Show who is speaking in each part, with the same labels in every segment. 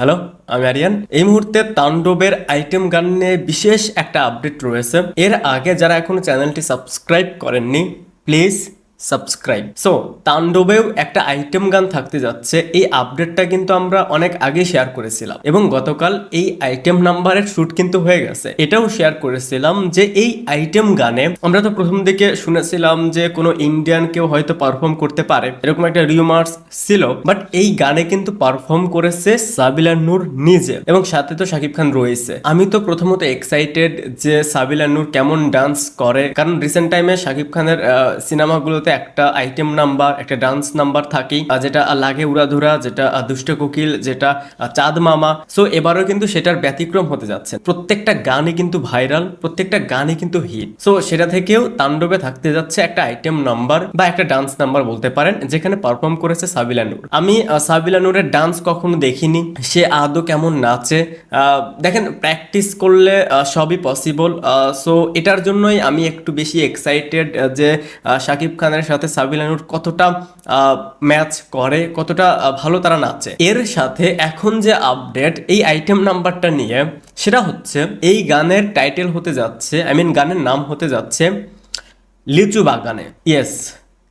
Speaker 1: Hello, আমি আরিয়ান। এই মুহূর্তে তাণ্ডবের আইটেম গান নিয়ে বিশেষ একটা আপডেট রয়েছে। এর আগে যারা এখনো চ্যানেলটি সাবস্ক্রাইব করেননি, প্লিজ সাবস্ক্রাইব। সো তাণ্ডবেও একটা আইটেম গান থাকতে যাচ্ছে। এই আপডেটটা কিন্তু আমরা অনেক আগে শেয়ার করেছিলাম এবং গতকাল এই আইটেম নাম্বারের শুট কিন্তু হয়ে গেছে। এটাও শেয়ার করেছিলাম যে এই আইটেম গানে আমরা তো প্রথম দিকে শুনেছিলাম যে কোনো ইন্ডিয়ান কেউ হয়তো পারফর্ম করতে পারে, এরকম একটা রিউমার্স ছিল। বাট এই গানে কিন্তু পারফর্ম করেছে সাবিলা নূর নিজে এবং সাথে তো শাকিব খান রয়েছে। আমি তো প্রথমত এক্সাইটেড যে সাবিলা নূর কেমন ডান্স করে, কারণ রিসেন্ট টাইমে শাকিব খানের সিনেমাগুলোতে একটা আইটেম নাম্বার, একটা ডান্স নাম্বার থাকেই, যেটা লাগে উড়াধুরা, যেটা দুষ্ট কোকিল, যেটা চাঁদ মামা। সো এবারও কিন্তু সেটার ব্যতিক্রম হতে যাচ্ছে। প্রত্যেকটা গানই কিন্তু ভাইরাল, প্রত্যেকটা গানই কিন্তু হিট। সো সেটা থেকেও তাণ্ডবে থাকতে যাচ্ছে একটা আইটেম নাম্বার বা একটা ডান্স নাম্বার বলতে পারেন, যেখানে পারফর্ম করেছে সাবিলা নূর। আমি সাবিলা নূরের ডান্স কখনো দেখিনি, সে আদৌ কেমন নাচে। দেখেন, প্র্যাকটিস করলে সবই পসিবল। সো এটার জন্যই আমি একটু বেশি এক্সাইটেড যে শাকিব খানের সাথে সাবিলা নূর কতটা ম্যাচ করে, কতটা ভালো তারা নাচে। এর সাথে এখন যে আপডেট এই আইটেম নাম্বারটা নিয়ে, সেটা হচ্ছে এই গানের টাইটেল হতে যাচ্ছে, গানের নাম হতে যাচ্ছে লিচু বাগানে। ইয়েস,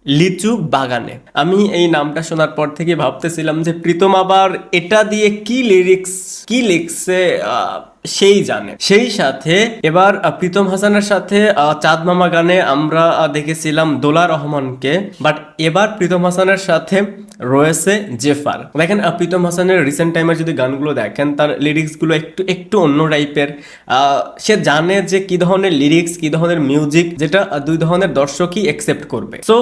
Speaker 1: লিচু বাগানে। আমি এই নামটা শোনার পর থেকে ভাবতেছিলাম যে প্রীতম আবার এটা দিয়ে কি লিরিক্স কি লিখছে সেই জানে। সেই সাথে এবার প্রীতম হাসানের সাথে চাঁদ মামা গানে আমরা দেখেছিলাম দোলা রহমানকে, বাট এবার প্রীতম হাসানের সাথে রয়েছে জেফার। দেখেন, প্রীতম হাসানের রিসেন্ট টাইমের যদি গানগুলো দেখেন, তার লিরিক্সগুলো একটু একটু অন্য টাইপের। সে জানে যে কি ধরনের লিরিক্স, কি ধরনের মিউজিক, যেটা দুই ধরনের দর্শকই একসেপ্ট করবে। সো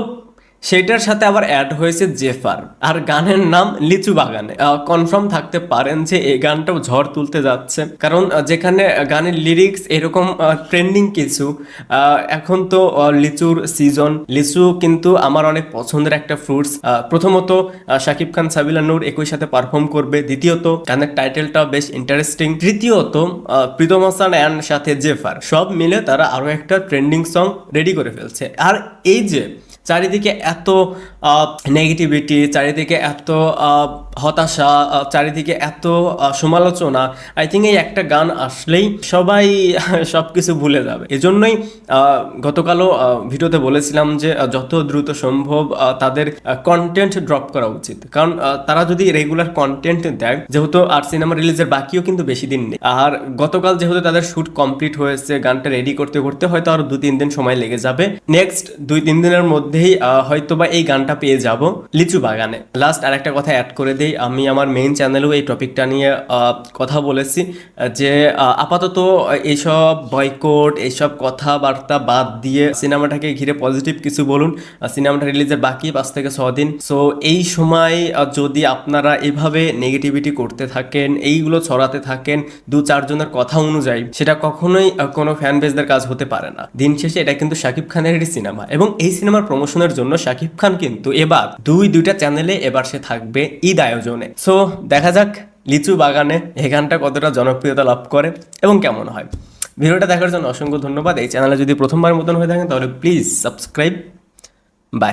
Speaker 1: সেটার সাথে আবার অ্যাড হয়েছে জেফার, আর গানের নাম লিচু বাগানে। কনফার্ম থাকতে পারেন যে এই গানটাও ঝড় তুলতে যাচ্ছে, কারণ যেখানে গানের লিরিক্স এরকম ট্রেন্ডিং কিছু। এখন তো লিচুর সিজন, লিচু কিন্তু আমার অনেক পছন্দের একটা ফ্রুটস। প্রথমত শাকিব খান সাবিলা নূর একই সাথে পারফর্ম করবে, দ্বিতীয়ত গানের টাইটেলটা বেশ ইন্টারেস্টিং, তৃতীয়ত প্রীতম হাসান অ্যান্ড সাথে জেফার সব মিলে তারা আরো একটা ট্রেন্ডিং সং রেডি করে ফেলছে। আর এই যে চারিদিকে এত নেগেটিভিটি, চারিদিকে এত হতাশা, চারিদিকে এত সমালোচনা, আই থিঙ্ক এই একটা গান আসলেই সবাই সব কিছু ভুলে যাবে। এজন্যই গতকালও ভিডিওতে বলেছিলাম যে যত দ্রুত সম্ভব তাদের কন্টেন্ট ড্রপ করা উচিত, কারণ তারা যদি রেগুলার কন্টেন্ট দেয়, যেহেতু আর সিনেমা রিলিজের বাকিও কিন্তু বেশি দিন নেই, আর গতকাল যেহেতু তাদের শুট কমপ্লিট হয়েছে, গানটা রেডি করতে করতে হয়তো আরো 2-3 দিন সময় লেগে যাবে। নেক্সট 2-3 দিনের মধ্যেই হয়তোবা এই গানটা পেয়ে যাব লিচু বাগানে। লাস্ট আর একটা কথা অ্যাড করে দিই, আমি আমার মেইন চ্যানেলেও এই টপিকটা নিয়ে কথা বলেছি যে আপাতত এইসব বয়কট, এইসব কথাবার্তা বাদ দিয়ে সিনেমাটাকে ঘিরে পজিটিভ কিছু বলুন। সিনেমাটা রিলিজের বাকি 5 থেকে 6 দিন। সো এই সময় যদি আপনারা এভাবে নেগেটিভিটি করতে থাকেন, এইগুলো ছড়াতে থাকেন 2-4 জনের কথা অনুযায়ী, সেটা কখনোই কোনো ফ্যান বেসদের কাজ হতে পারে না। দিন শেষে এটা কিন্তু শাকিব খানেরই সিনেমা, এবং এই সিনেমার প্রমোশনের জন্য শাকিব খান কিন্তু এবার দুইটা চ্যানেলে এবার সে থাকবে ঈদ আয়োজনে। সো দেখা যাক লিচু বাগানে এই গানটা কতটা জনপ্রিয়তা লাভ করে এবং কেমন হয়। ভিডিওটা দেখার জন্য অসংখ্য ধন্যবাদ। এই চ্যানেলে যদি প্রথমবার মতন হয়ে থাকেন তাহলে প্লিজ সাবস্ক্রাইব। বাই।